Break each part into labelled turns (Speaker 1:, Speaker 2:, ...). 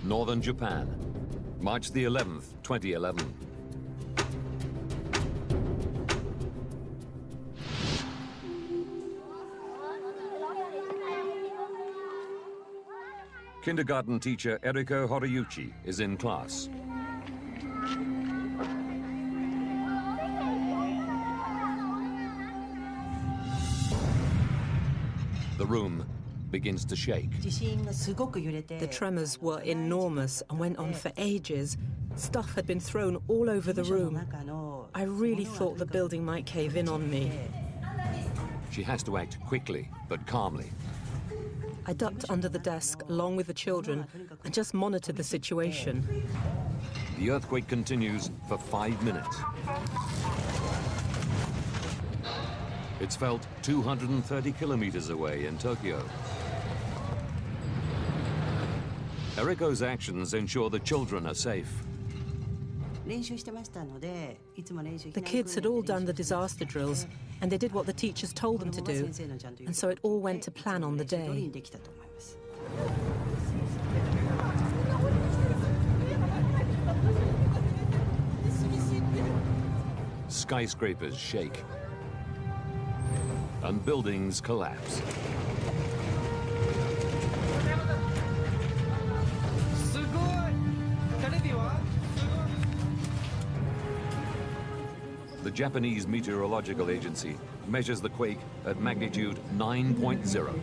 Speaker 1: northern Japan, March the 11th, 2011. Kindergarten teacher Eriko Horiyuchi is in class. The room begins to shake.
Speaker 2: The tremors were enormous and went on for ages. Stuff had been thrown all over the room. I really thought the building might cave in on me.
Speaker 1: She has to act quickly but calmly.
Speaker 2: I ducked under the desk along with the children and just monitored the situation.
Speaker 1: The earthquake continues for 5 minutes. It's felt 230 kilometers away in Tokyo. Eriko's actions ensure the children are safe.
Speaker 2: The kids had all done the disaster drills, and they did what the teachers told them to do, and so it all went to plan on the day.
Speaker 1: Skyscrapers shake, and buildings collapse. The Japanese Meteorological Agency measures the quake at magnitude 9.0.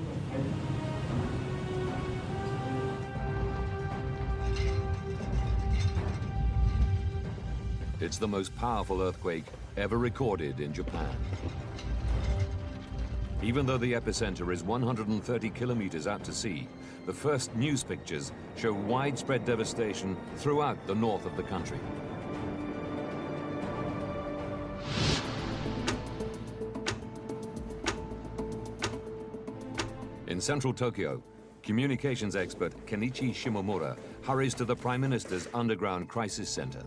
Speaker 1: It's the most powerful earthquake ever recorded in Japan. Even though the epicenter is 130 kilometers out to sea, the first news pictures show widespread devastation throughout the north of the country. In central Tokyo, communications expert Kenichi Shimomura hurries to the Prime Minister's underground crisis center.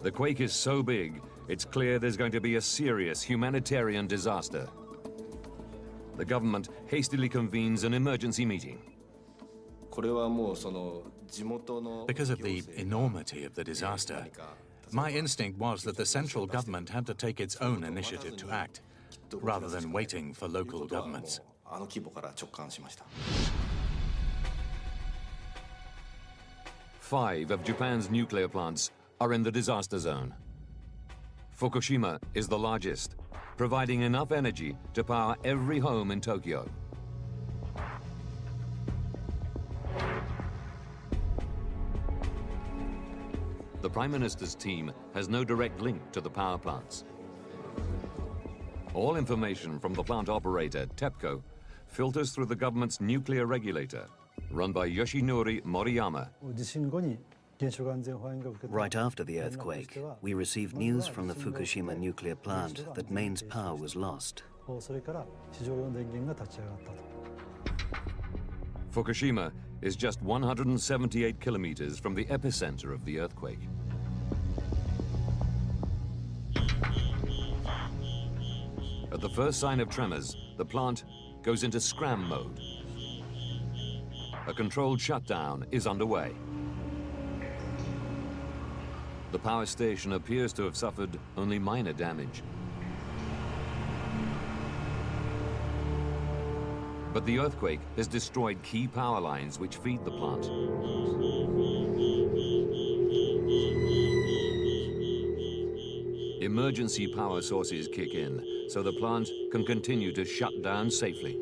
Speaker 1: The quake is so big, it's clear there's going to be a serious humanitarian disaster. The government hastily convenes an emergency meeting.
Speaker 3: Because of the enormity of the disaster, my instinct was that the central government had to take its own initiative to act, rather than waiting for local governments.
Speaker 1: 5 of Japan's nuclear plants are in the disaster zone. Fukushima is the largest, providing enough energy to power every home in Tokyo. The Prime Minister's team has no direct link to the power plants. All information from the plant operator, TEPCO, filters through the government's nuclear regulator, run by Yoshinori Moriyama.
Speaker 4: Right after the earthquake, we received news from the Fukushima nuclear plant that mains power was lost.
Speaker 1: Fukushima is just 178 kilometers from the epicenter of the earthquake. At the first sign of tremors, the plant goes into scram mode. A controlled shutdown is underway. The power station appears to have suffered only minor damage. But the earthquake has destroyed key power lines which feed the plant. Emergency power sources kick in, so the plant can continue to shut down safely.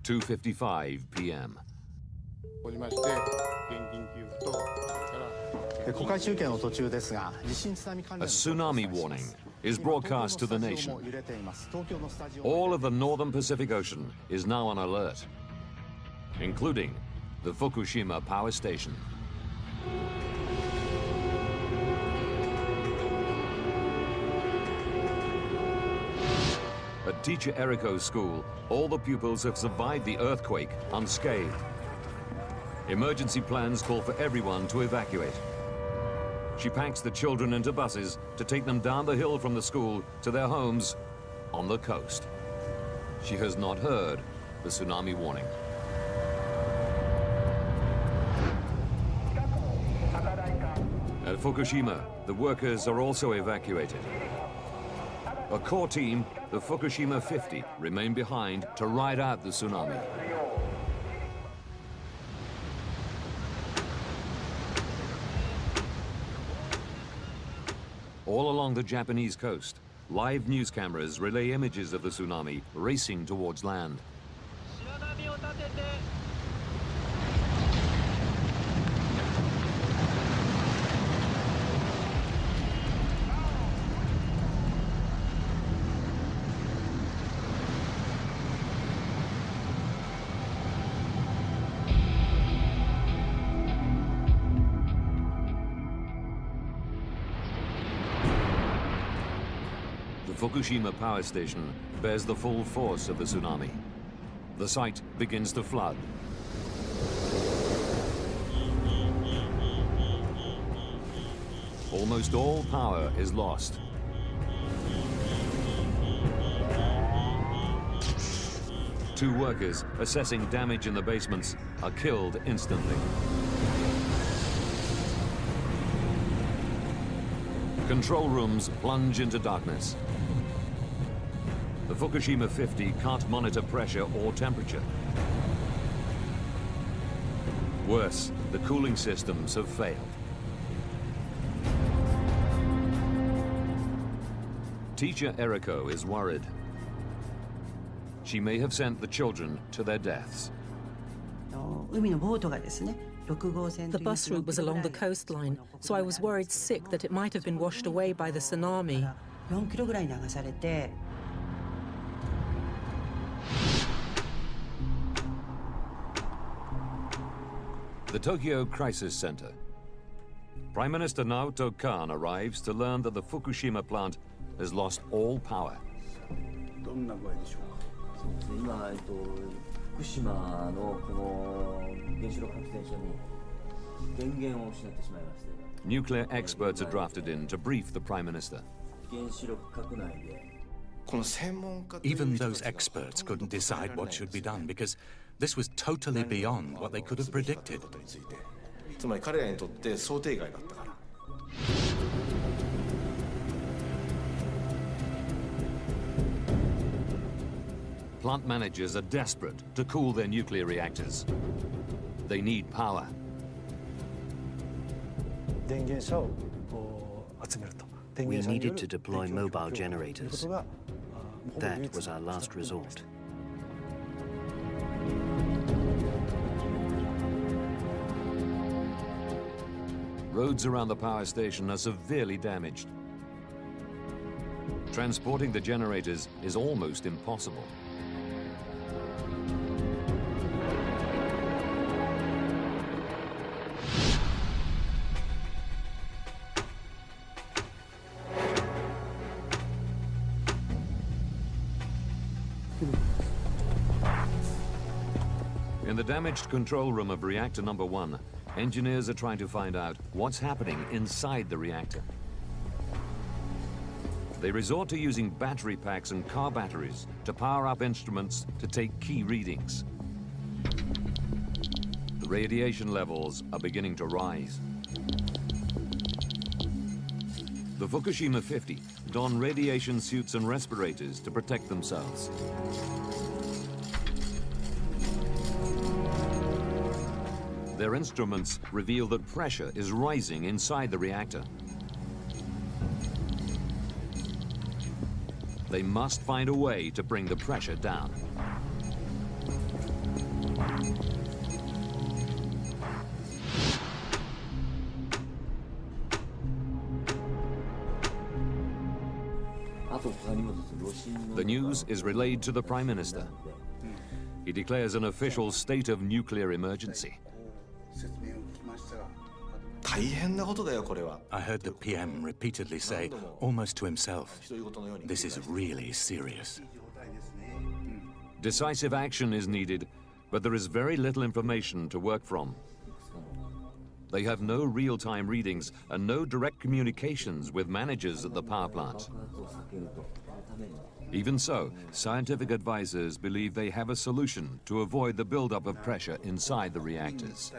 Speaker 1: (2:55 p.m.) A tsunami warning is broadcast to the nation. All of the northern Pacific Ocean is now on alert, including the Fukushima power station. At teacher Eriko's school, all the pupils have survived the earthquake unscathed. Emergency plans call for everyone to evacuate. She packs the children into buses to take them down the hill from the school to their homes on the coast. She has not heard the tsunami warning. At Fukushima, the workers are also evacuated. A core team, the Fukushima 50, remain behind to ride out the tsunami. All along the Japanese coast, live news cameras relay images of the tsunami racing towards land. The Fukushima power station bears the full force of the tsunami. The site begins to flood. Almost all power is lost. Two workers assessing damage in the basements are killed instantly. Control rooms plunge into darkness. The Fukushima 50 can't monitor pressure or temperature. Worse, the cooling systems have failed. Teacher Eriko is worried. She may have sent the children to their deaths.
Speaker 2: The bus route was along the coastline, so I was worried sick that it might have been washed away by the tsunami.
Speaker 1: The Tokyo Crisis Center. Prime Minister Naoto Kan arrives to learn that the Fukushima plant has lost all power. Nuclear experts are drafted in to brief the Prime Minister.
Speaker 3: Even those experts couldn't decide what should be done because this was totally beyond what they could have predicted.
Speaker 1: Plant managers are desperate to cool their nuclear reactors. They need power.
Speaker 4: We needed to deploy mobile generators. That was our last resort.
Speaker 1: Roads around the power station are severely damaged. Transporting the generators is almost impossible. In the damaged control room of reactor number 1, engineers are trying to find out what's happening inside the reactor. They resort to using battery packs and car batteries to power up instruments to take key readings. The radiation levels are beginning to rise. The Fukushima 50 don radiation suits and respirators to protect themselves. Their instruments reveal that pressure is rising inside the reactor. They must find a way to bring the pressure down. The news is relayed to the Prime Minister. He declares an official state of nuclear emergency.
Speaker 3: I heard the PM repeatedly say, almost to himself, this is really serious.
Speaker 1: Decisive action is needed, but there is very little information to work from. They have no real-time readings and no direct communications with managers at the power plant. Even so, scientific advisors believe they have a solution to avoid the buildup of pressure inside the reactors.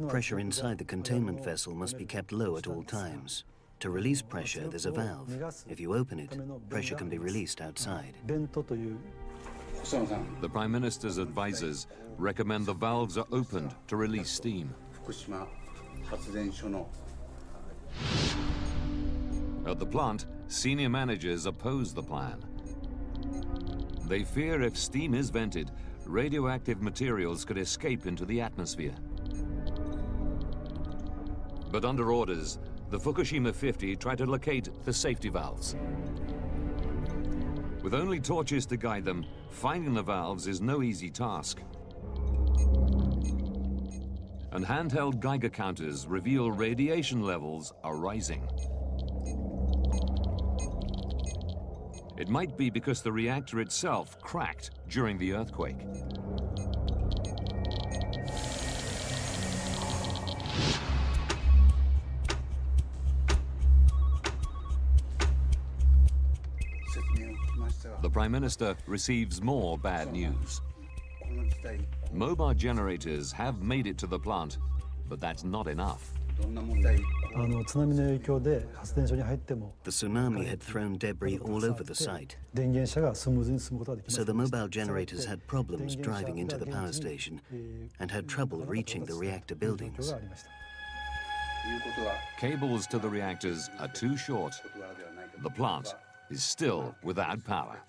Speaker 4: Pressure inside the containment vessel must be kept low at all times. To release pressure, there's a valve. If you open it, pressure can be released outside.
Speaker 1: The Prime Minister's advisors recommend the valves are opened to release steam. At the plant, senior managers oppose the plan. They fear if steam is vented, radioactive materials could escape into the atmosphere. But under orders, the Fukushima 50 try to locate the safety valves. With only torches to guide them, finding the valves is no easy task. And handheld Geiger counters reveal radiation levels are rising. It might be because the reactor itself cracked during the earthquake. The Prime Minister receives more bad news. Mobile generators have made it to the plant, but that's not enough.
Speaker 4: The tsunami had thrown debris all over the site, so the mobile generators had problems driving into the power station and had trouble reaching the reactor buildings.
Speaker 1: Cables to the reactors are too short. The plant is still without power.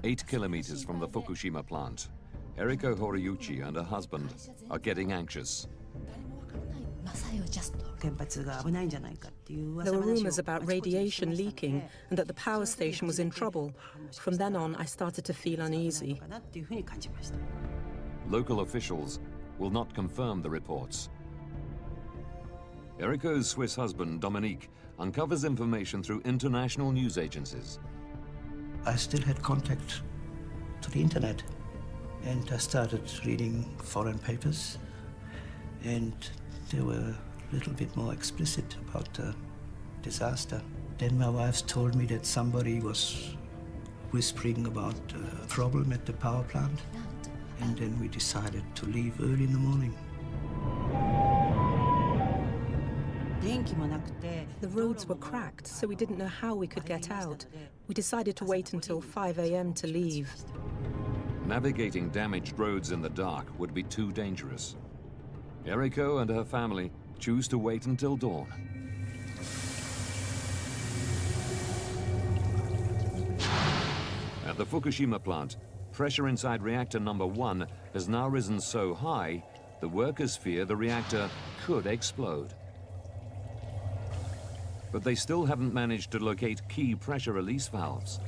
Speaker 1: 8 kilometers from the Fukushima plant, Eriko Horiyuchi and her husband are getting anxious.
Speaker 2: There were rumors about radiation leaking and that the power station was in trouble. From then on, I started to feel uneasy.
Speaker 1: Local officials will not confirm the reports. Eriko's Swiss husband, Dominique, uncovers information through international news agencies.
Speaker 5: I still had contact to the internet, and I started reading foreign papers, and they were a little bit more explicit about the disaster. Then my wife told me that somebody was whispering about a problem at the power plant, and then we decided to leave early in the morning.
Speaker 2: The roads were cracked, so we didn't know how we could get out. We decided to wait until 5 a.m. to leave.
Speaker 1: Navigating damaged roads in the dark would be too dangerous. Eriko and her family choose to wait until dawn. At the Fukushima plant, pressure inside reactor number 1 has now risen so high, the workers fear the reactor could explode. But they still haven't managed to locate key pressure release valves.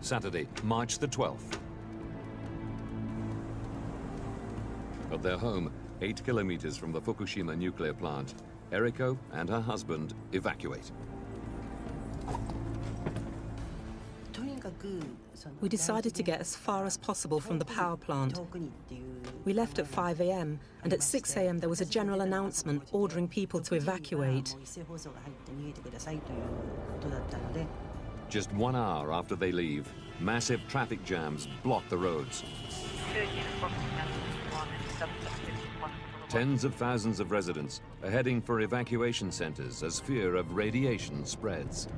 Speaker 1: Saturday, March the 12th. At their home, 8 kilometers from the Fukushima nuclear plant, Eriko and her husband evacuate.
Speaker 2: We decided to get as far as possible from the power plant. We left at 5 a.m. and at 6 a.m. there was a general announcement ordering people to evacuate.
Speaker 1: Just 1 hour after they leave, massive traffic jams block the roads. Tens of thousands of residents are heading for evacuation centers as fear of radiation spreads.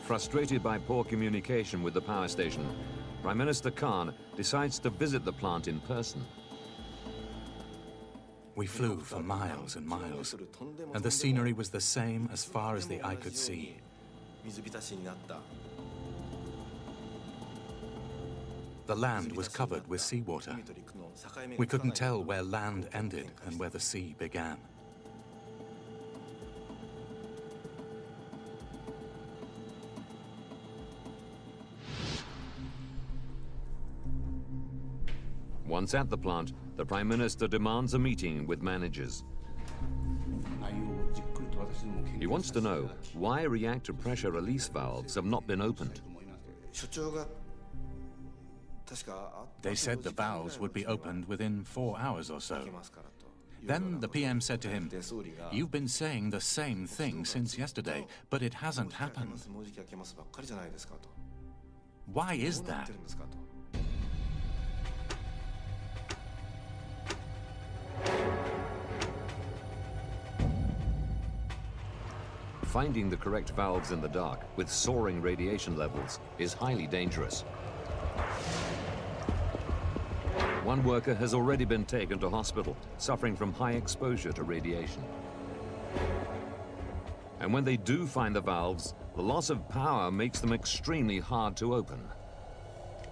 Speaker 1: Frustrated by poor communication with the power station, Prime Minister Khan decides to visit the plant in person.
Speaker 3: We flew for miles and miles, and the scenery was the same as far as the eye could see. The land was covered with seawater. We couldn't tell where land ended and where the sea began.
Speaker 1: Once at the plant, the Prime Minister demands a meeting with managers. He wants to know why reactor pressure release valves have not been opened.
Speaker 3: They said the valves would be opened within 4 hours or so. Then the PM said to him, "You've been saying the same thing since yesterday, but it hasn't happened. Why is that?"
Speaker 1: Finding the correct valves in the dark with soaring radiation levels is highly dangerous. One worker has already been taken to hospital, suffering from high exposure to radiation. And when they do find the valves, the loss of power makes them extremely hard to open.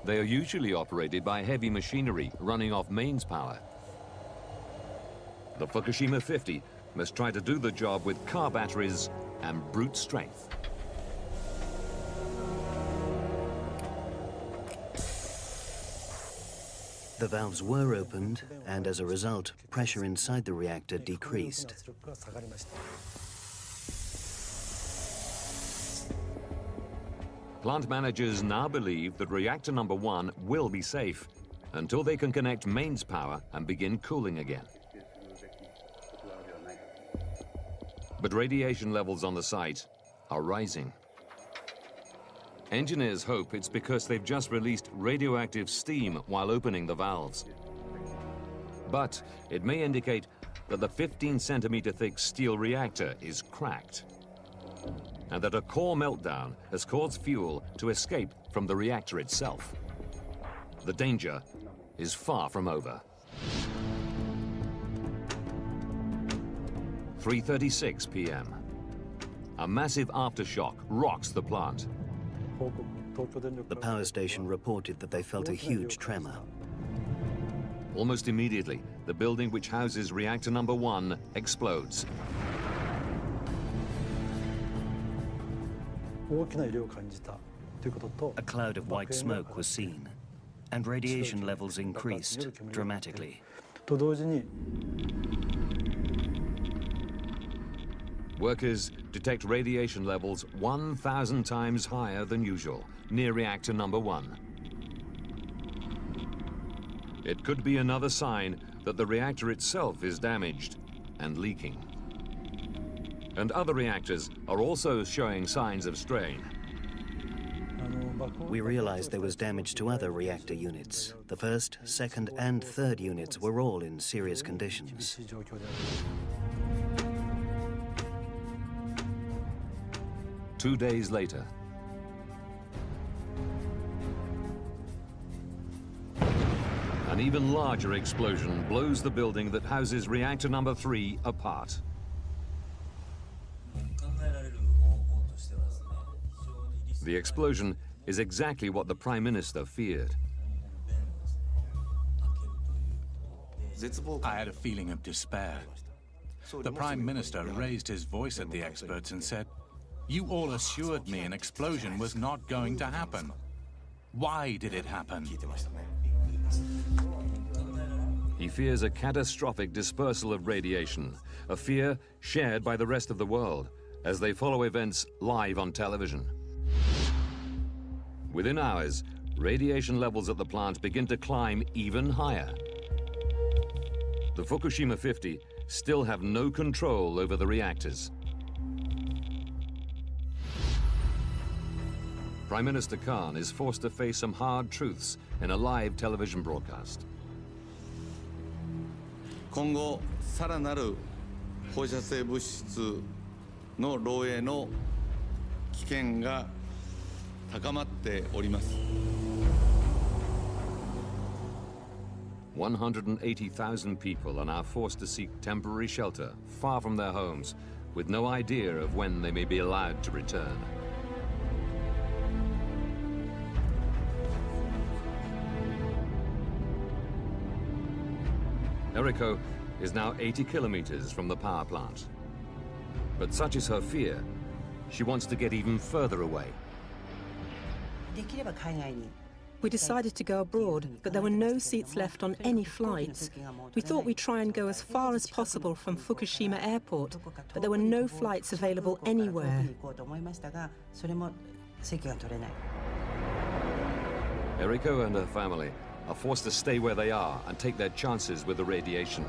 Speaker 1: They are usually operated by heavy machinery running off mains power. The Fukushima 50 must try to do the job with car batteries and brute strength.
Speaker 4: The valves were opened, and as a result, pressure inside the reactor decreased.
Speaker 1: Plant managers now believe that reactor number 1 will be safe until they can connect mains power and begin cooling again. But radiation levels on the site are rising. Engineers hope it's because they've just released radioactive steam while opening the valves. But it may indicate that the 15-centimeter thick steel reactor is cracked, and that a core meltdown has caused fuel to escape from the reactor itself. The danger is far from over. 3:36 p.m. A massive aftershock rocks the plant.
Speaker 4: The power station reported that they felt a huge tremor.
Speaker 1: Almost immediately, the building which houses reactor number 1 explodes.
Speaker 4: A cloud of white smoke was seen, and radiation levels increased dramatically.
Speaker 1: Workers detect radiation levels 1,000 times higher than usual near reactor number 1. It could be another sign that the reactor itself is damaged and leaking. And other reactors are also showing signs of strain.
Speaker 4: We realized there was damage to other reactor units. The first, second, and third units were all in serious conditions.
Speaker 1: Two days later, an even larger explosion blows the building that houses reactor number 3 apart. The explosion is exactly what the Prime Minister feared.
Speaker 3: I had a feeling of despair. The Prime Minister raised his voice at the experts and said, "You all assured me an explosion was not going to happen. Why did it happen?"
Speaker 1: He fears a catastrophic dispersal of radiation, a fear shared by the rest of the world as they follow events live on television. Within hours, radiation levels at the plant begin to climb even higher. The Fukushima 50 still have no control over the reactors. Prime Minister Khan is forced to face some hard truths in a live television broadcast.
Speaker 6: 今後さらなる放射性物質の漏洩の危険が高まっております。
Speaker 1: 180,000 people are now forced to seek temporary shelter far from their homes, with no idea of when they may be allowed to return. Eriko is now 80 kilometers from the power plant. But such is her fear, she wants to get even further away.
Speaker 2: We decided to go abroad, but there were no seats left on any flights. We thought we'd try and go as far as possible from Fukushima Airport, but there were no flights available anywhere.
Speaker 1: Eriko and her family are forced to stay where they are and take their chances with the radiation.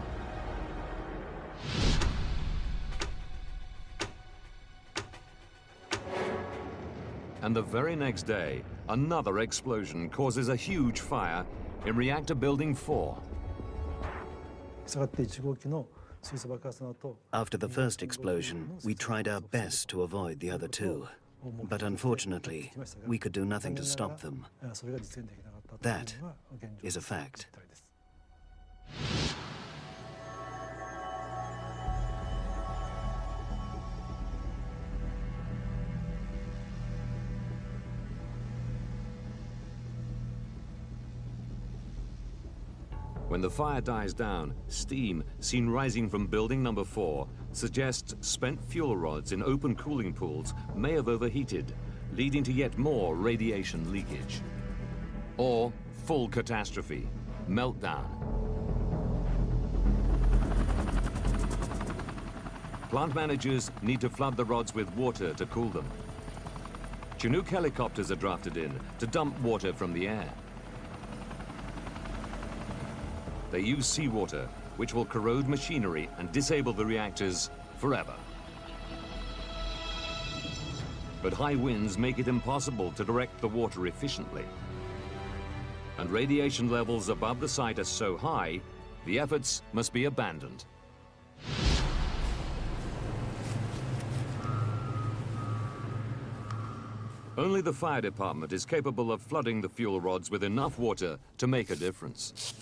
Speaker 1: And the very next day, another explosion causes a huge fire in reactor building 4.
Speaker 4: After the first explosion, we tried our best to avoid the other two. But unfortunately, we could do nothing to stop them. That is a fact.
Speaker 1: When the fire dies down, steam seen rising from building number 4 suggests spent fuel rods in open cooling pools may have overheated, leading to yet more radiation leakage. Or full catastrophe, meltdown. Plant managers need to flood the rods with water to cool them. Chinook helicopters are drafted in to dump water from the air. They use seawater, which will corrode machinery and disable the reactors forever. But high winds make it impossible to direct the water efficiently. And radiation levels above the site are so high, the efforts must be abandoned. Only the fire department is capable of flooding the fuel rods with enough water to make a difference.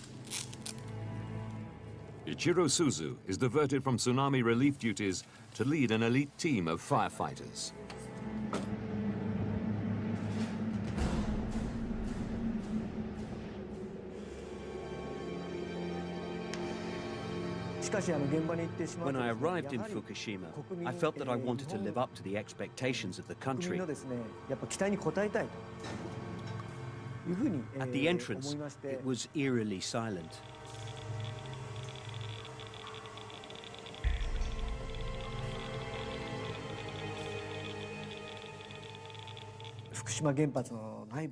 Speaker 1: Ichiro Suzu is diverted from tsunami relief duties to lead an elite team of firefighters.
Speaker 7: When I arrived in Fukushima, I felt that I wanted to live up to the expectations of the country. At the entrance, it was eerily silent.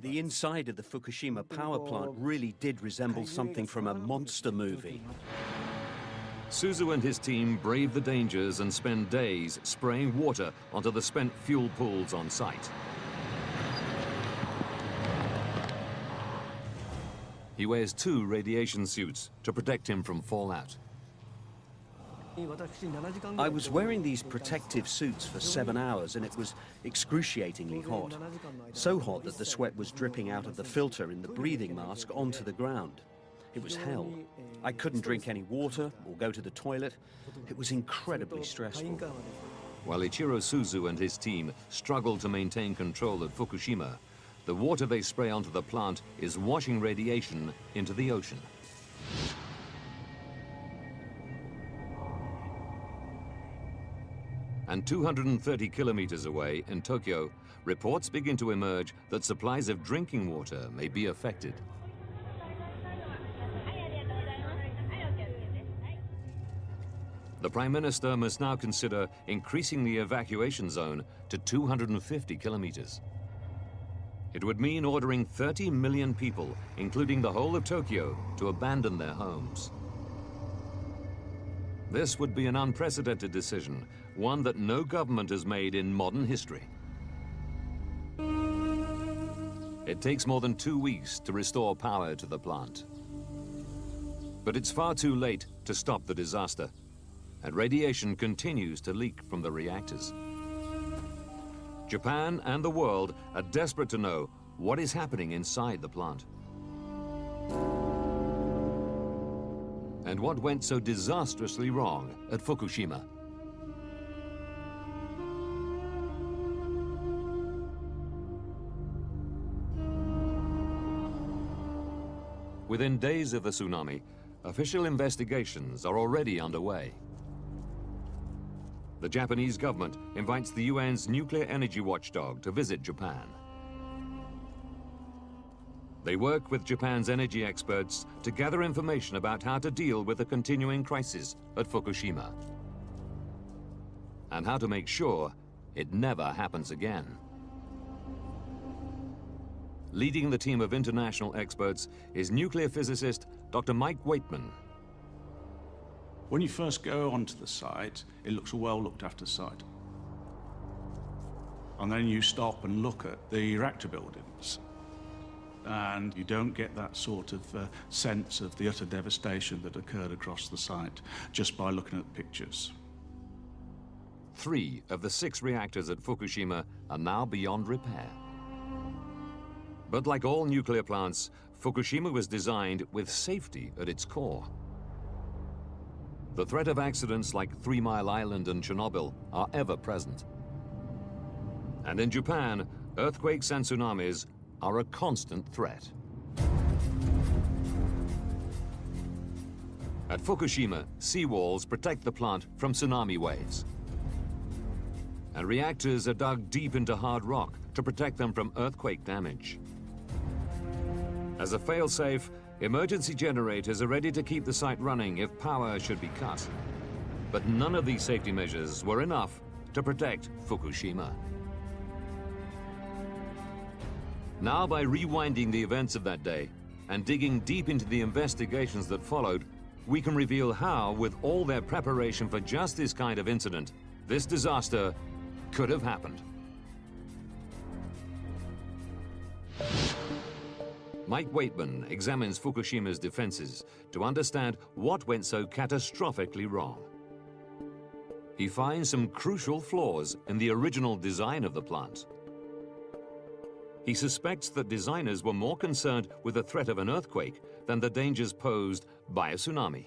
Speaker 7: The inside of the Fukushima power plant really did resemble something from a monster movie.
Speaker 1: Suzu and his team brave the dangers and spend days spraying water onto the spent fuel pools on site. He wears 2 radiation suits to protect him from fallout.
Speaker 7: I was wearing these protective suits for 7 hours and it was excruciatingly hot. So hot that the sweat was dripping out of the filter in the breathing mask onto the ground. It was hell. I couldn't drink any water or go to the toilet. It was incredibly stressful.
Speaker 1: While Ichiro Suzu and his team struggle to maintain control at Fukushima, the water they spray onto the plant is washing radiation into the ocean. And 230 kilometers away in Tokyo, reports begin to emerge that supplies of drinking water may be affected. The Prime Minister must now consider increasing the evacuation zone to 250 kilometers. It would mean ordering 30 million people, including the whole of Tokyo, to abandon their homes. This would be an unprecedented decision, one that no government has made in modern history. It takes more than 2 weeks to restore power to the plant. But it's far too late to stop the disaster, and radiation continues to leak from the reactors. Japan and the world are desperate to know what is happening inside the plant. And what went so disastrously wrong at Fukushima? Within days of the tsunami, official investigations are already underway. The Japanese government invites the UN's nuclear energy watchdog to visit Japan. They work with Japan's energy experts to gather information about how to deal with the continuing crisis at Fukushima and how to make sure it never happens again. Leading the team of international experts is nuclear physicist Dr. Mike Waitman.
Speaker 8: When you first go onto the site, it looks a well looked after site. And then you stop and look at the reactor buildings, and you don't get that sort of sense of the utter devastation that occurred across the site just by looking at the pictures.
Speaker 1: 3 of the 6 reactors at Fukushima are now beyond repair. But like all nuclear plants, Fukushima was designed with safety at its core. The threat of accidents like 3 Mile Island and Chernobyl are ever present. And in Japan, earthquakes and tsunamis are a constant threat. At Fukushima, seawalls protect the plant from tsunami waves. And reactors are dug deep into hard rock to protect them from earthquake damage. As a fail-safe, emergency generators are ready to keep the site running if power should be cut. But none of these safety measures were enough to protect Fukushima. Now, by rewinding the events of that day and digging deep into the investigations that followed, we can reveal how, with all their preparation for just this kind of incident, this disaster could have happened. Mike Waitman examines Fukushima's defenses to understand what went so catastrophically wrong. He finds some crucial flaws in the original design of the plant. He suspects that designers were more concerned with the threat of an earthquake than the dangers posed by a tsunami.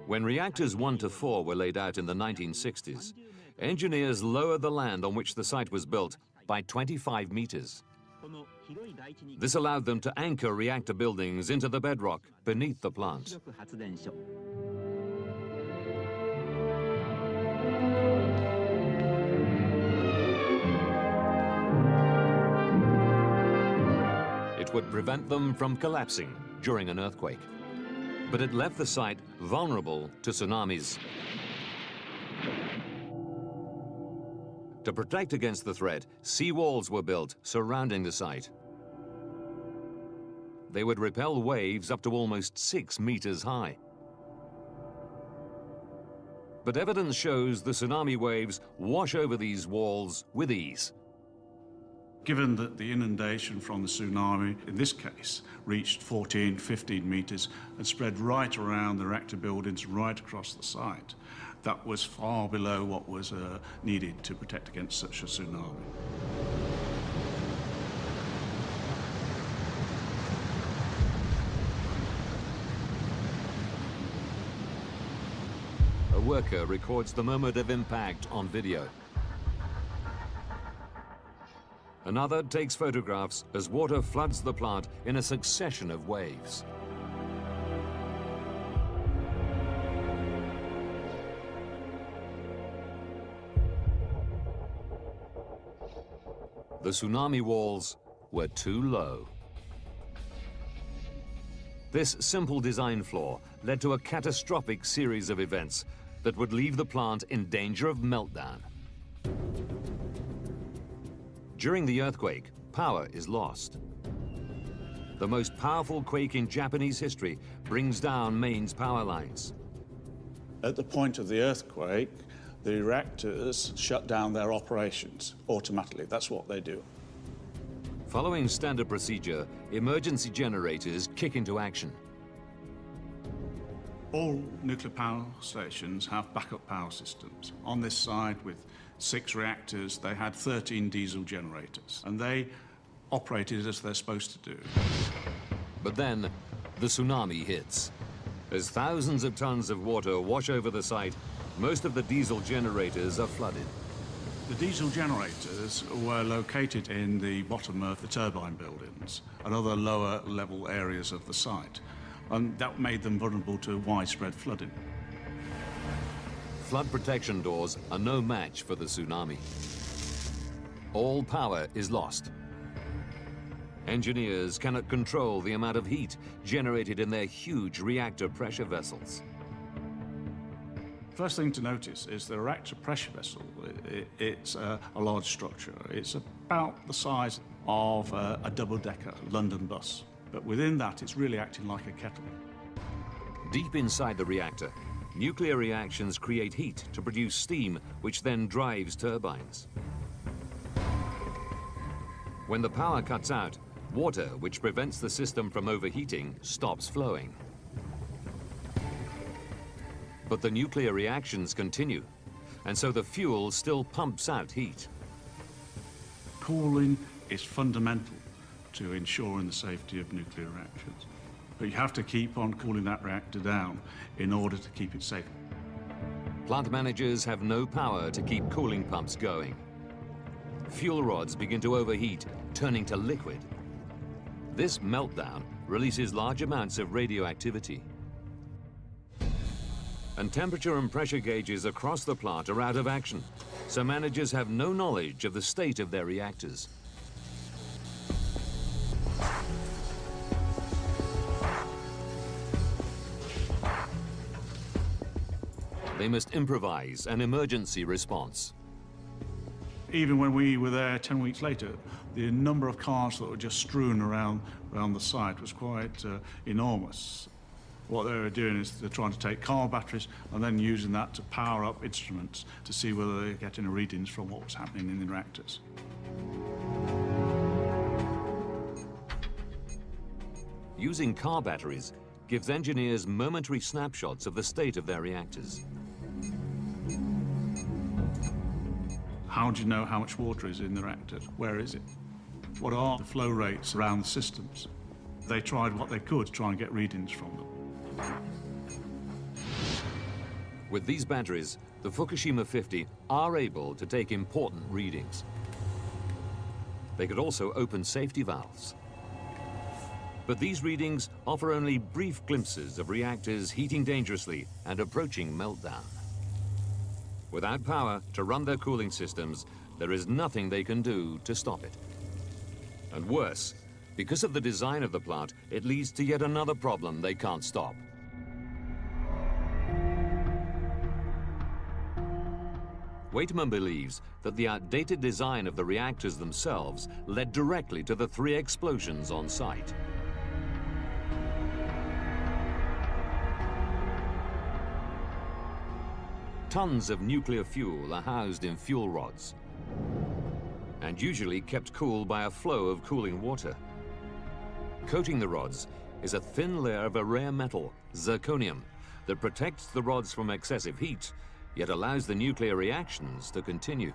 Speaker 1: When reactors 1 to 4 were laid out in the 1960s, engineers lowered the land on which the site was built by 25 meters. This allowed them to anchor reactor buildings into the bedrock beneath the plant. It would prevent them from collapsing during an earthquake. But it left the site vulnerable to tsunamis. To protect against the threat, seawalls were built surrounding the site. They would repel waves up to almost 6 meters high. But evidence shows the tsunami waves wash over these walls with ease.
Speaker 8: Given that the inundation from the tsunami, in this case, reached 14, 15 meters and spread right around the reactor buildings, right across the site, that was far below what was needed to protect against such a tsunami.
Speaker 1: A worker records the moment of impact on video. Another takes photographs as water floods the plant in a succession of waves. The tsunami walls were too low. This simple design flaw led to a catastrophic series of events that would leave the plant in danger of meltdown. During the earthquake, power is lost. The most powerful quake in Japanese history brings down Maine's power lines.
Speaker 8: At the point of the earthquake, the reactors shut down their operations automatically. That's what they do.
Speaker 1: Following standard procedure, emergency generators kick into action.
Speaker 8: All nuclear power stations have backup power systems. On this side, with 6 reactors, they had 13 diesel generators, and they operated as they're supposed to do.
Speaker 1: But then, the tsunami hits. As thousands of tons of water wash over the site, most of the diesel generators are flooded.
Speaker 8: The diesel generators were located in the bottom of the turbine buildings and other lower level areas of the site, and that made them vulnerable to widespread flooding.
Speaker 1: Flood protection doors are no match for the tsunami. All power is lost. Engineers cannot control the amount of heat generated in their huge reactor pressure vessels.
Speaker 8: First thing to notice is the reactor pressure vessel. It's a large structure. It's about the size of a double-decker London bus. But within that, it's really acting like a kettle.
Speaker 1: Deep inside the reactor, nuclear reactions create heat to produce steam, which then drives turbines. When the power cuts out, water, which prevents the system from overheating, stops flowing. But the nuclear reactions continue, and so the fuel still pumps out heat.
Speaker 8: Cooling is fundamental to ensuring the safety of nuclear reactors. But you have to keep on cooling that reactor down in order to keep it safe.
Speaker 1: Plant managers have no power to keep cooling pumps going. Fuel rods begin to overheat, turning to liquid. This meltdown releases large amounts of radioactivity. And temperature and pressure gauges across the plant are out of action, so managers have no knowledge of the state of their reactors. They must improvise an emergency response.
Speaker 8: Even when we were there 10 weeks later, the number of cars that were just strewn around the site was quite enormous. What they were doing is they're trying to take car batteries and then using that to power up instruments to see whether they're getting readings from what was happening in the reactors.
Speaker 1: Using car batteries gives engineers momentary snapshots of the state of their reactors.
Speaker 8: How do you know how much water is in the reactor? Where is it? What are the flow rates around the systems? They tried what they could to try and get readings from them.
Speaker 1: With these batteries, the Fukushima 50 are able to take important readings. They could also open safety valves. But these readings offer only brief glimpses of reactors heating dangerously and approaching meltdown. Without power to run their cooling systems, there is nothing they can do to stop it. And worse, because of the design of the plant, it leads to yet another problem they can't stop. Waitman believes that the outdated design of the reactors themselves led directly to the 3 explosions on site. Tons of nuclear fuel are housed in fuel rods and usually kept cool by a flow of cooling water. Coating the rods is a thin layer of a rare metal, zirconium, that protects the rods from excessive heat, yet allows the nuclear reactions to continue.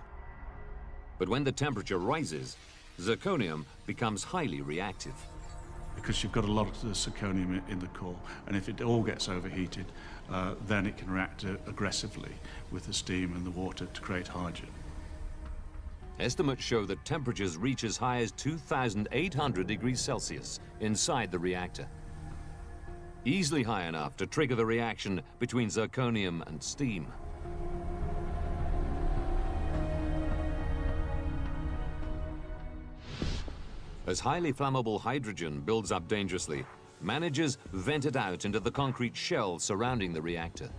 Speaker 1: But when the temperature rises, zirconium becomes highly reactive.
Speaker 8: Because you've got a lot of the zirconium in the core, and if it all gets overheated, then it can react aggressively with the steam and the water to create hydrogen.
Speaker 1: Estimates show that temperatures reach as high as 2,800 degrees Celsius inside the reactor. Easily high enough to trigger the reaction between zirconium and steam. As highly flammable hydrogen builds up dangerously, managers vent it out into the concrete shell surrounding the reactor.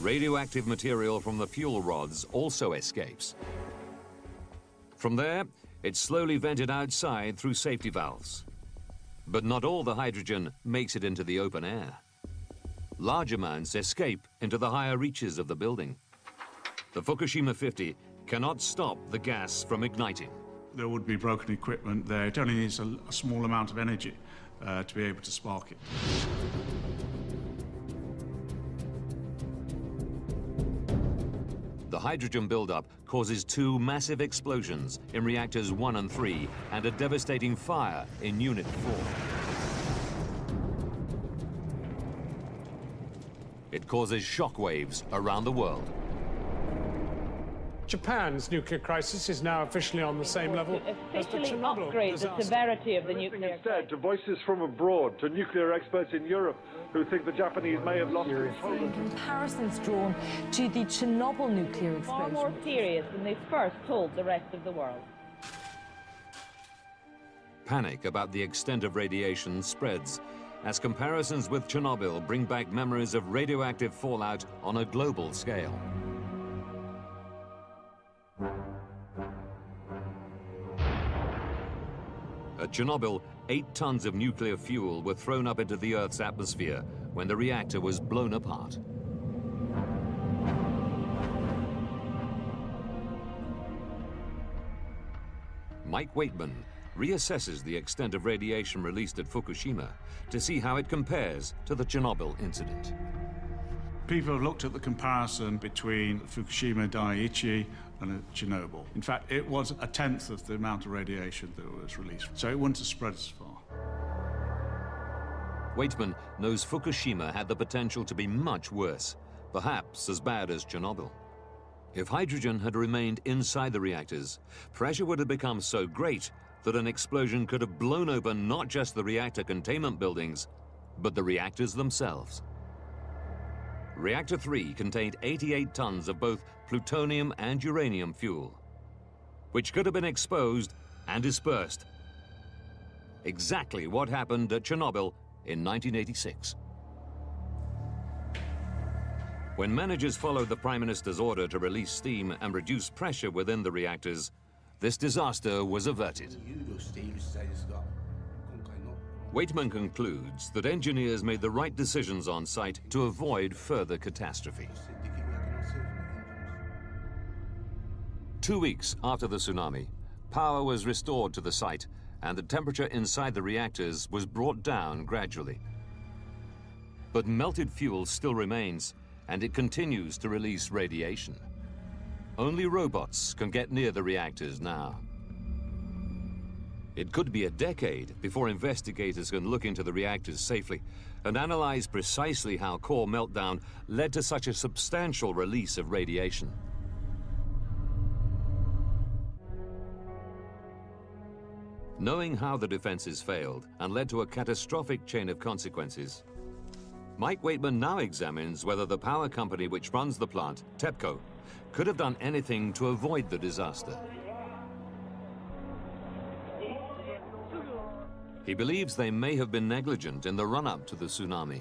Speaker 1: Radioactive material from the fuel rods also escapes. From there, it's slowly vented outside through safety valves. But not all the hydrogen makes it into the open air. Large amounts escape into the higher reaches of the building. The Fukushima 50 cannot stop the gas from igniting.
Speaker 8: There would be broken equipment there. It only needs a small amount of energy to be able to spark it.
Speaker 1: The hydrogen buildup causes 2 massive explosions in reactors 1 and 3 and a devastating fire in Unit 4. It causes shock waves around the world.
Speaker 9: Japan's nuclear crisis is now officially on the same level as the
Speaker 10: officially
Speaker 9: Chernobyl
Speaker 10: upgrade
Speaker 9: disaster.
Speaker 10: the severity of the nuclear
Speaker 11: Instead, to voices from abroad, to nuclear experts in Europe who think the Japanese may have lost control.
Speaker 12: Comparisons drawn to the Chernobyl nuclear explosion.
Speaker 10: Far more serious than they first told the rest of the world.
Speaker 1: Panic about the extent of radiation spreads as comparisons with Chernobyl bring back memories of radioactive fallout on a global scale. At Chernobyl, 8 tons of nuclear fuel were thrown up into the Earth's atmosphere when the reactor was blown apart. Mike Waitman reassesses the extent of radiation released at Fukushima to see how it compares to the Chernobyl incident.
Speaker 8: People have looked at the comparison between Fukushima Daiichi and Chernobyl. In fact, it was a tenth of the amount of radiation that was released, so it wouldn't have spread as far.
Speaker 1: Waitman knows Fukushima had the potential to be much worse, perhaps as bad as Chernobyl. If hydrogen had remained inside the reactors, pressure would have become so great that an explosion could have blown open not just the reactor containment buildings, but the reactors themselves. Reactor 3 contained 88 tons of both plutonium and uranium fuel, which could have been exposed and dispersed. Exactly what happened at Chernobyl in 1986. When managers followed the Prime Minister's order to release steam and reduce pressure within the reactors, this disaster was averted. Waitman concludes that engineers made the right decisions on site to avoid further catastrophe. 2 weeks after the tsunami, power was restored to the site and the temperature inside the reactors was brought down gradually. But melted fuel still remains, and it continues to release radiation. Only robots can get near the reactors now. It could be a decade before investigators can look into the reactors safely and analyze precisely how core meltdown led to such a substantial release of radiation. Knowing how the defenses failed and led to a catastrophic chain of consequences, Mike Waitman now examines whether the power company which runs the plant, TEPCO, could have done anything to avoid the disaster. He believes they may have been negligent in the run-up to the tsunami.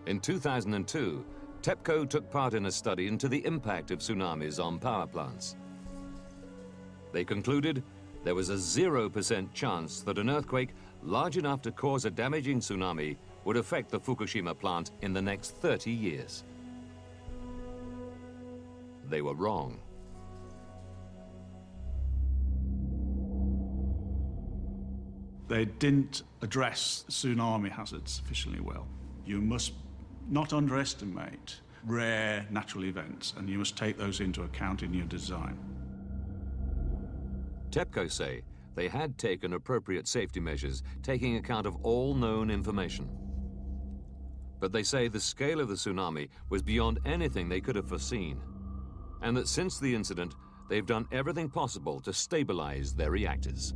Speaker 1: In 2002, TEPCO took part in a study into the impact of tsunamis on power plants. They concluded there was a 0% chance that an earthquake large enough to cause a damaging tsunami would affect the Fukushima plant in the next 30 years. They were wrong.
Speaker 8: They didn't address tsunami hazards sufficiently well. You must not underestimate rare natural events, and you must take those into account in your design.
Speaker 1: TEPCO say they had taken appropriate safety measures, taking account of all known information. But they say the scale of the tsunami was beyond anything they could have foreseen, and that since the incident, they've done everything possible to stabilize their reactors.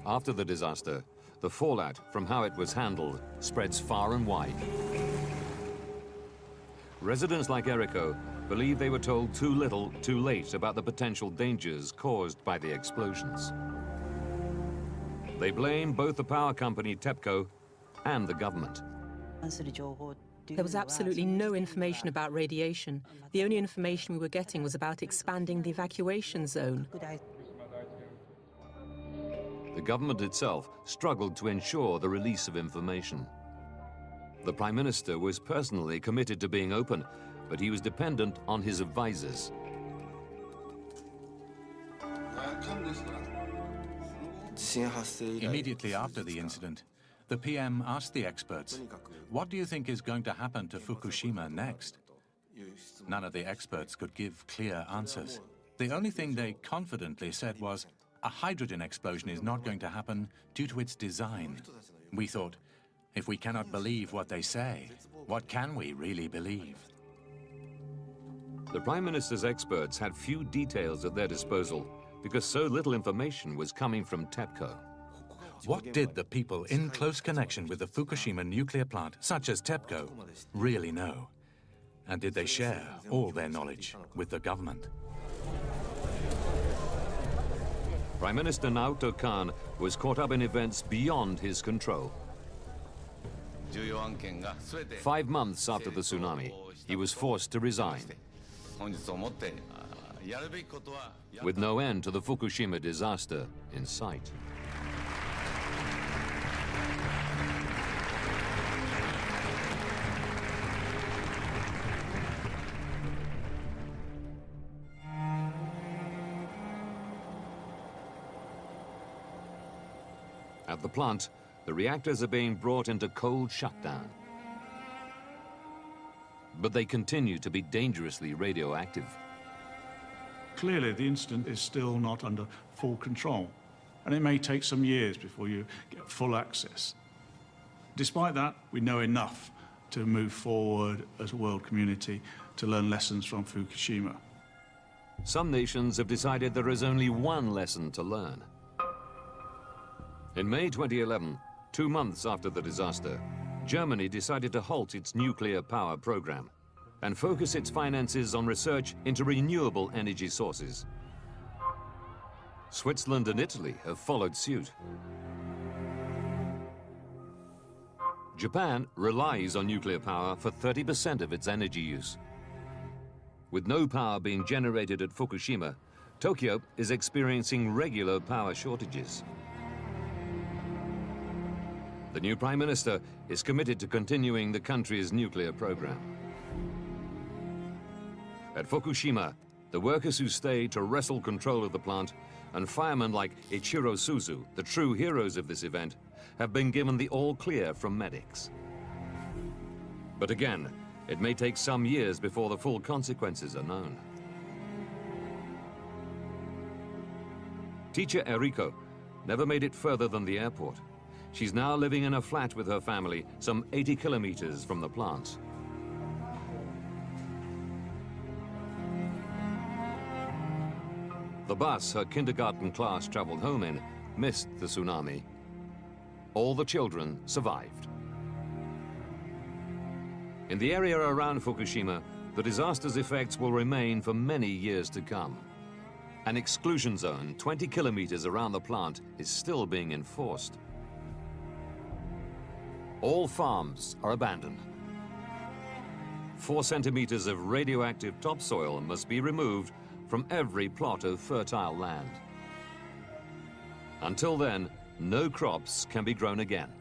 Speaker 1: After the disaster, the fallout from how it was handled spreads far and wide. Residents like Eriko believe they were told too little, too late about the potential dangers caused by the explosions. They blame both the power company TEPCO and the government.
Speaker 2: There was absolutely no information about radiation. The only information we were getting was about expanding the evacuation zone.
Speaker 1: The government itself struggled to ensure the release of information. The Prime Minister was personally committed to being open, but he was dependent on his advisors.
Speaker 3: Immediately after the incident, the PM asked the experts, "What do you think is going to happen to Fukushima next?" None of the experts could give clear answers. The only thing they confidently said was, a hydrogen explosion is not going to happen due to its design. We thought, if we cannot believe what they say, what can we really believe?
Speaker 1: The Prime Minister's experts had few details at their disposal because so little information was coming from TEPCO.
Speaker 3: What did the people in close connection with the Fukushima nuclear plant, such as TEPCO, really know? And did they share all their knowledge with the government?
Speaker 1: Prime Minister Naoto Kan was caught up in events beyond his control. 5 months after the tsunami, he was forced to resign, with no end to the Fukushima disaster in sight. At the plant, the reactors are being brought into cold shutdown. But they continue to be dangerously radioactive.
Speaker 8: Clearly, the incident is still not under full control, and it may take some years before you get full access. Despite that, we know enough to move forward as a world community to learn lessons from Fukushima.
Speaker 1: Some nations have decided there is only one lesson to learn. In May 2011, 2 months after the disaster, Germany decided to halt its nuclear power program and focus its finances on research into renewable energy sources. Switzerland and Italy have followed suit. Japan relies on nuclear power for 30% of its energy use. With no power being generated at Fukushima, Tokyo is experiencing regular power shortages. The new Prime Minister is committed to continuing the country's nuclear program. At Fukushima, the workers who stayed to wrestle control of the plant and firemen like Ichiro Suzu, the true heroes of this event, have been given the all-clear from medics. But again, it may take some years before the full consequences are known. Teacher Eriko never made it further than the airport. She's now living in a flat with her family, some 80 kilometers from the plant. The bus her kindergarten class traveled home in missed the tsunami. All the children survived. In the area around Fukushima, the disaster's effects will remain for many years to come. An exclusion zone 20 kilometers around the plant is still being enforced. All farms are abandoned. 4 centimeters of radioactive topsoil must be removed from every plot of fertile land. Until then, no crops can be grown again.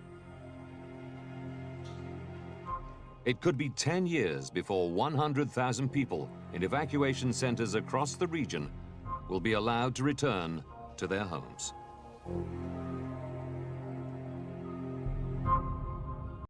Speaker 1: It could be 10 years before 100,000 people in evacuation centers across the region will be allowed to return to their homes.